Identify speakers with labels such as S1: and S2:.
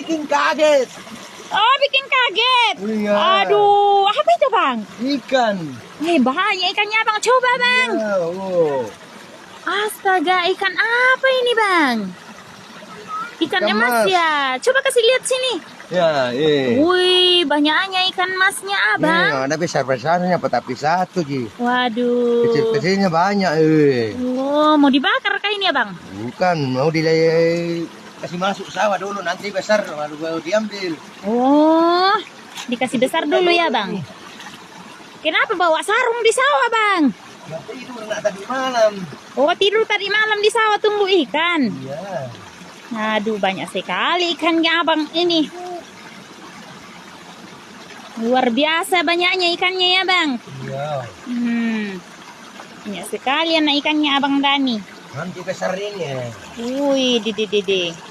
S1: bikin kaget.
S2: Oh, bikin kaget.
S1: Iya.
S2: Aduh, apa itu bang?
S1: Ikan.
S2: Banyak ikannya bang. Coba bang.
S1: Ya, oh.
S2: Astaga, ikan apa ini bang? Ikan
S1: Ikan
S2: emas
S1: mas.
S2: ya. Coba kasih lihat sini.
S1: Ya,
S2: Wih, banyaknya ikan masnya abang.
S1: ada besar-besarnya, tapi satu Ji.
S2: Waduh.
S1: Kecil-kecilnya banyak.
S2: Oh, mau dibakar kah ini abang?
S1: Bukan, mau kasih masuk sawah dulu, nanti besar baru diambil.
S2: Oh, dikasih besar dulu ya bang. Kenapa bawa sarung di sawah bang?
S1: Ya, tidur nak tadi malam.
S2: Oh, tidur tadi malam di sawah tunggu ikan.
S1: Iya.
S2: Aduh, banyak sekali ikannya abang ini. Luar biasa banyaknya ikannya ya bang.
S1: Iya.
S2: Banyak sekali anak ikannya abang Dani.
S1: Nanti besar ini ya.
S2: Wih, dede.